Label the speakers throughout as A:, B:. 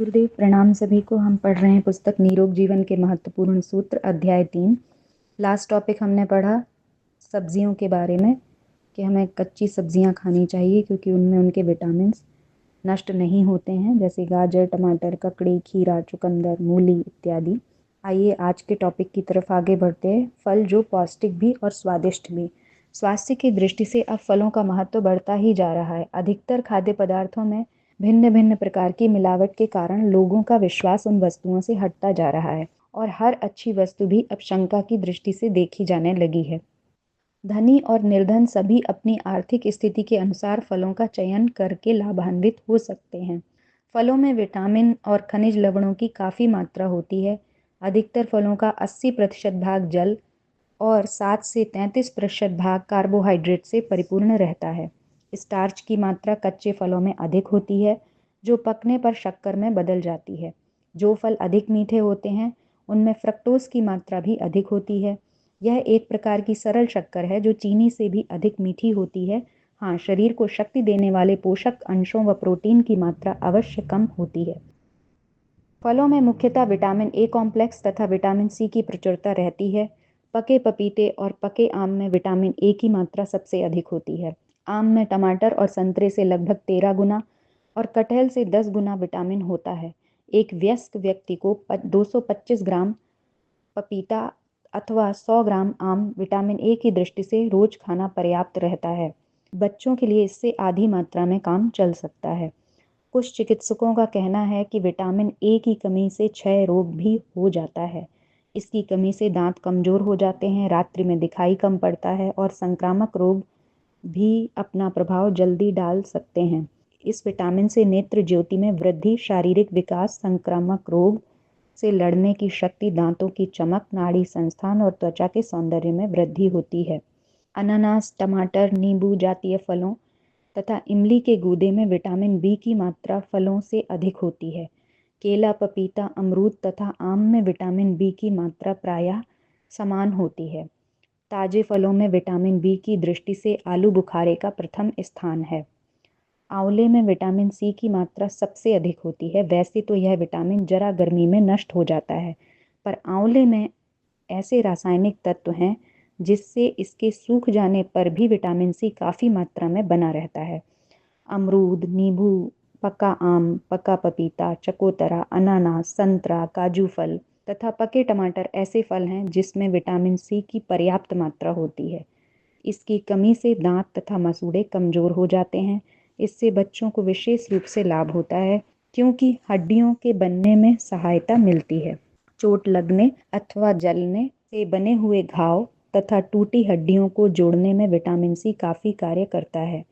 A: गुरुदेव प्रणाम सभी को। हम पढ़ रहे हैं पुस्तक निरोग जीवन के महत्वपूर्ण सूत्र अध्याय 3। लास्ट टॉपिक हमने पढ़ा सब्जियों के बारे में कि हमें कच्ची सब्जियां खानी चाहिए क्योंकि उनमें उनके विटामिन नष्ट नहीं होते हैं, जैसे गाजर, टमाटर, ककड़ी, खीरा, चुकंदर, मूली इत्यादि। आइए आज के टॉपिक की तरफ आगे बढ़ते हैं। फल जो पौष्टिक भी और स्वादिष्ट भी। स्वास्थ्य की दृष्टि से अब फलों का महत्व बढ़ता ही जा रहा है। अधिकतर खाद्य पदार्थों में भिन्न भिन्न प्रकार की मिलावट के कारण लोगों का विश्वास उन वस्तुओं से हटता जा रहा है और हर अच्छी वस्तु भी अब शंका की दृष्टि से देखी जाने लगी है। धनी और निर्धन सभी अपनी आर्थिक स्थिति के अनुसार फलों का चयन करके लाभान्वित हो सकते हैं। फलों में विटामिन और खनिज लवणों की काफ़ी मात्रा होती है। अधिकतर फलों का 80% भाग जल और 7 से 33% भाग कार्बोहाइड्रेट से परिपूर्ण रहता है। स्टार्च की मात्रा कच्चे फलों में अधिक होती है, जो पकने पर शक्कर में बदल जाती है। जो फल अधिक मीठे होते हैं उनमें फ्रक्टोज की मात्रा भी अधिक होती है। यह एक प्रकार की सरल शक्कर है जो चीनी से भी अधिक मीठी होती है। हाँ, शरीर को शक्ति देने वाले पोषक अंशों व प्रोटीन की मात्रा अवश्य कम होती है। फलों में मुख्यतः विटामिन ए कॉम्प्लेक्स तथा विटामिन सी की प्रचुरता रहती है। पके पपीते और पके आम में विटामिन ए की मात्रा सबसे अधिक होती है। आम में टमाटर और संतरे से लगभग 13 गुना और कटहल से 10 गुना विटामिन होता है। एक वयस्क व्यक्ति को 225 ग्राम पपीता अथवा 100 ग्राम आम विटामिन ए की दृष्टि से रोज खाना पर्याप्त रहता है। बच्चों के लिए इससे आधी मात्रा में काम चल सकता है। कुछ चिकित्सकों का कहना है कि विटामिन ए की कमी से क्षय रोग भी हो जाता है। इसकी कमी से दांत कमजोर हो जाते हैं, रात्रि में दिखाई कम पड़ता है और संक्रामक रोग भी अपना प्रभाव जल्दी डाल सकते हैं। इस विटामिन से नेत्र ज्योति में वृद्धि, शारीरिक विकास, संक्रामक रोग से लड़ने की शक्ति, दांतों की चमक, नाड़ी संस्थान और त्वचा के सौंदर्य में वृद्धि होती है। अनानास, टमाटर, नींबू जातीय फलों तथा इमली के गूदे में विटामिन बी की मात्रा फलों से अधिक होती है। केला, पपीता, अमरूद तथा आम में विटामिन बी की मात्रा प्रायः समान होती है। ताजे फलों में विटामिन बी की दृष्टि से आलू बुखारे का प्रथम स्थान है। आंवले में विटामिन सी की मात्रा सबसे अधिक होती है। वैसे तो यह विटामिन जरा गर्मी में नष्ट हो जाता है, पर आंवले में ऐसे रासायनिक तत्व हैं जिससे इसके सूख जाने पर भी विटामिन सी काफ़ी मात्रा में बना रहता है। अमरूद, नींबू, पका आम, पका पपीता, चकोतरा, अनानास, संतरा, काजू फल तथा पके टमाटर ऐसे फल हैं जिसमें विटामिन सी की पर्याप्त मात्रा होती है। इसकी कमी से दांत तथा मसूड़े कमजोर हो जाते हैं। इससे बच्चों को विशेष रूप से लाभ होता है क्योंकि हड्डियों के बनने में सहायता मिलती है। चोट लगने अथवा जलने से बने हुए घाव तथा टूटी हड्डियों को जोड़ने में विटामिन सी काफ़ी कार्य करता है।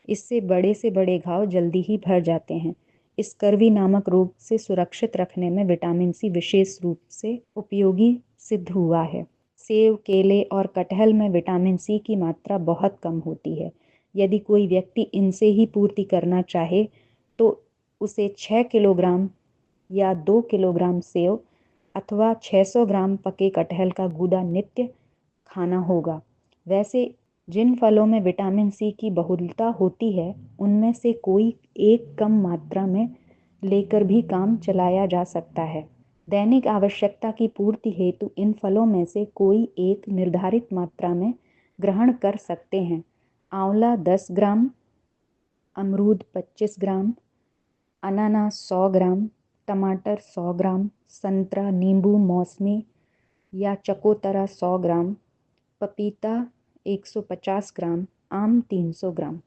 A: इससे बड़े से बड़े घाव जल्दी ही भर जाते हैं। स्कर्वी नामक रोग से सुरक्षित रखने में विटामिन सी विशेष रूप से उपयोगी सिद्ध हुआ है। सेब, केले और कटहल में विटामिन सी की मात्रा बहुत कम होती है। यदि कोई व्यक्ति इनसे ही पूर्ति करना चाहे तो उसे 6 किलोग्राम या 2 किलोग्राम सेब अथवा 600 ग्राम पके कटहल का गूदा नित्य खाना होगा। वैसे जिन फलों में विटामिन सी की बहुलता होती है उनमें से कोई एक कम मात्रा में लेकर भी काम चलाया जा सकता है। दैनिक आवश्यकता की पूर्ति हेतु इन फलों में से कोई एक निर्धारित मात्रा में ग्रहण कर सकते हैं। आंवला 10 ग्राम, अमरूद 25 ग्राम, अनानास 100 ग्राम, टमाटर 100 ग्राम, संतरा, नींबू, मौसमी या चकोतरा 100 ग्राम, पपीता 150 ग्राम, आम 300 ग्राम।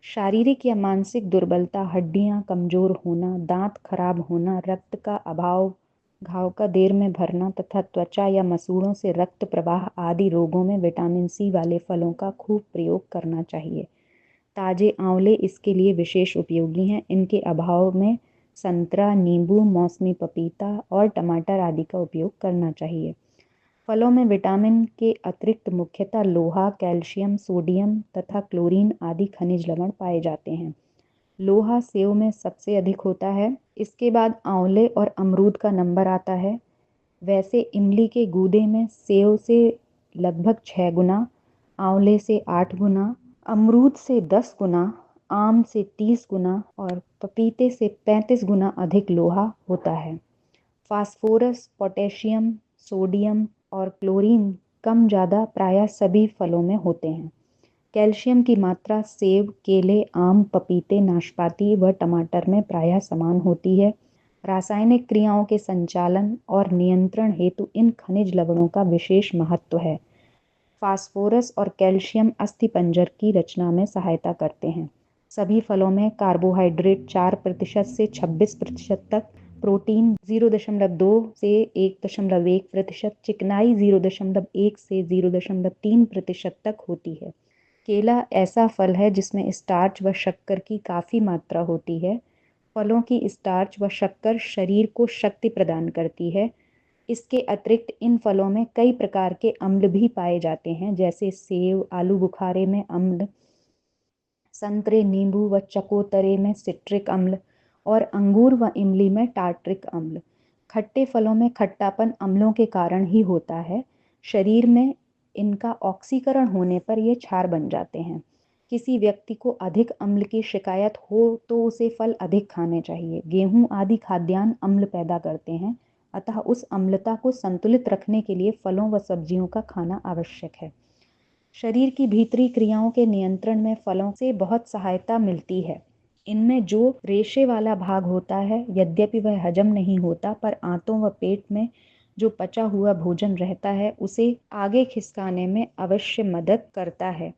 A: शारीरिक या मानसिक दुर्बलता, हड्डियां कमजोर होना, दांत खराब होना, रक्त का अभाव, घाव का देर में भरना तथा त्वचा या मसूड़ों से रक्त प्रवाह आदि रोगों में विटामिन सी वाले फलों का खूब प्रयोग करना चाहिए। ताजे आंवले इसके लिए विशेष उपयोगी हैं। इनके अभाव में संतरा, नींबू, मौसमी पपीता और टमाटर आदि का उपयोग करना चाहिए। फलों में विटामिन के अतिरिक्त मुख्यतः लोहा, कैल्शियम, सोडियम तथा क्लोरीन आदि खनिज लवण पाए जाते हैं। लोहा सेव में सबसे अधिक होता है। इसके बाद आंवले और अमरूद का नंबर आता है। वैसे इमली के गूदे में सेव से लगभग 6 गुना, आंवले से 8 गुना, अमरूद से 10 गुना, आम से 30 गुना और पपीते से 35 गुना अधिक लोहा होता है। फास्फोरस, पोटेशियम, सोडियम और क्लोरीन कम ज़्यादा प्रायः सभी फलों में होते हैं। कैल्शियम की मात्रा सेब, केले, आम, पपीते, नाशपाती व टमाटर में प्रायः समान होती है। रासायनिक क्रियाओं के संचालन और नियंत्रण हेतु इन खनिज लवणों का विशेष महत्व है। फास्फोरस और कैल्शियम अस्थिपंजर की रचना में सहायता करते हैं। सभी फलों में कार्बोहाइड्रेट 4% से 26% तक, प्रोटीन 0.2 से 1.1%, चिकनाई 0.1 से 0.3% तक होती है। केला ऐसा फल है जिसमें स्टार्च व शक्कर की काफ़ी मात्रा होती है। फलों की स्टार्च व शक्कर शरीर को शक्ति प्रदान करती है। इसके अतिरिक्त इन फलों में कई प्रकार के अम्ल भी पाए जाते हैं, जैसे सेब, आलू बुखारे में अम्ल, संतरे, नींबू व चकोतरे में सिट्रिक अम्ल और अंगूर व इमली में टार्ट्रिक अम्ल। खट्टे फलों में खट्टापन अम्लों के कारण ही होता है। शरीर में इनका ऑक्सीकरण होने पर ये क्षार बन जाते हैं। किसी व्यक्ति को अधिक अम्ल की शिकायत हो तो उसे फल अधिक खाने चाहिए। गेहूं आदि खाद्यान्न अम्ल पैदा करते हैं, अतः उस अम्लता को संतुलित रखने के लिए फलों व सब्जियों का खाना आवश्यक है। शरीर की भीतरी क्रियाओं के नियंत्रण में फलों से बहुत सहायता मिलती है। इनमें जो रेशे वाला भाग होता है, यद्यपि वह हजम नहीं होता, पर आंतों व पेट में जो पचा हुआ भोजन रहता है उसे आगे खिसकाने में अवश्य मदद करता है।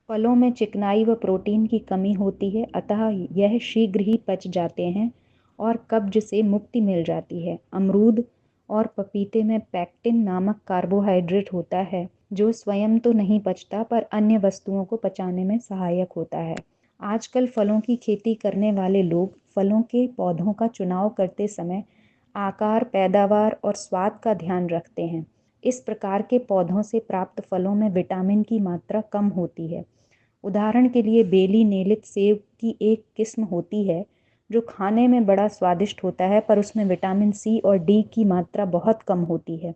A: फलों में चिकनाई व प्रोटीन की कमी होती है, अतः यह शीघ्र ही पच जाते हैं और कब्ज से मुक्ति मिल जाती है। अमरूद और पपीते में पैक्टिन नामक कार्बोहाइड्रेट होता है, जो स्वयं तो नहीं पचता पर अन्य वस्तुओं को पचाने में सहायक होता है। आजकल फलों की खेती करने वाले लोग फलों के पौधों का चुनाव करते समय आकार, पैदावार और स्वाद का ध्यान रखते हैं। इस प्रकार के पौधों से प्राप्त फलों में विटामिन की मात्रा कम होती है। उदाहरण के लिए बेली नेलित सेब की एक किस्म होती है जो खाने में बड़ा स्वादिष्ट होता है, पर उसमें विटामिन सी और डी की मात्रा बहुत कम होती है,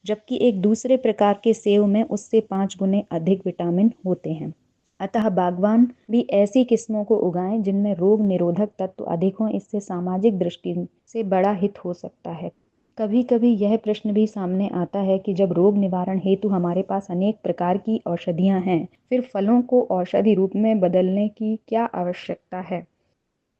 A: जबकि एक दूसरे प्रकार के सेब में उससे 5 गुने अधिक विटामिन होते हैं। अतः बागवान भी ऐसी किस्मों को उगाएं जिनमें रोग निरोधक तत्व अधिक हों। इससे सामाजिक दृष्टि से बड़ा हित हो सकता है। कभी कभी यह प्रश्न भी सामने आता है कि जब रोग निवारण हेतु हमारे पास अनेक प्रकार की औषधियां हैं, फिर फलों को औषधि रूप में बदलने की क्या आवश्यकता है?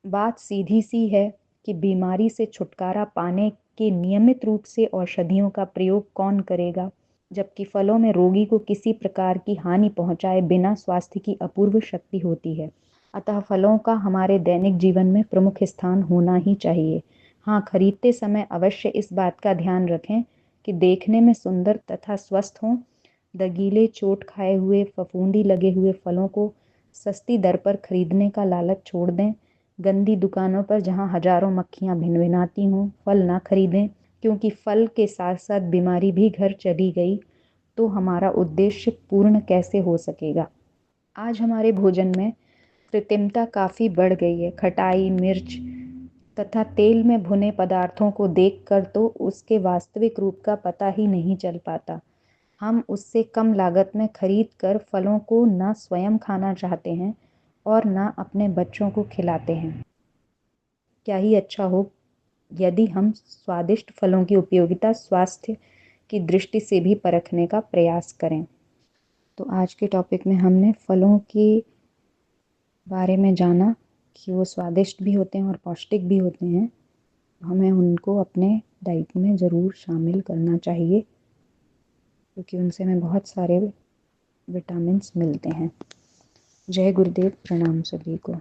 A: बात सीधी सी है कि बीमारी से छुटकारा पाने के नियमित रूप से औषधियों का प्रयोग कौन करेगा, जबकि फलों में रोगी को किसी प्रकार की हानि पहुंचाए बिना स्वास्थ्य की अपूर्व शक्ति होती है। अतः फलों का हमारे दैनिक जीवन में प्रमुख स्थान होना ही चाहिए। हाँ, खरीदते समय अवश्य इस बात का ध्यान रखें कि देखने में सुंदर तथा स्वस्थ हों। दगीले, चोट खाए हुए, फफूंदी लगे हुए फलों को सस्ती दर पर खरीदने का लालच छोड़ दें। गंदी दुकानों पर जहां हजारों मक्खियां भिनभिनाती हों, फल ना खरीदें, क्योंकि फल के साथ साथ बीमारी भी घर चली गई तो हमारा उद्देश्य पूर्ण कैसे हो सकेगा। आज हमारे भोजन में कृत्रिमता काफ़ी बढ़ गई है। खटाई, मिर्च तथा तेल में भुने पदार्थों को देखकर तो उसके वास्तविक रूप का पता ही नहीं चल पाता। हम उससे कम लागत में खरीद कर फलों को न स्वयं खाना चाहते हैं और न अपने बच्चों को खिलाते हैं। क्या ही अच्छा हो यदि हम स्वादिष्ट फलों की उपयोगिता स्वास्थ्य की दृष्टि से भी परखने का प्रयास करें। तो आज के टॉपिक में हमने फलों के बारे में जाना कि वो स्वादिष्ट भी होते हैं और पौष्टिक भी होते हैं। हमें उनको अपने डाइट में ज़रूर शामिल करना चाहिए, क्योंकि उनसे हमें बहुत सारे विटामिन्स मिलते हैं। जय गुरुदेव, प्रणाम सभी को।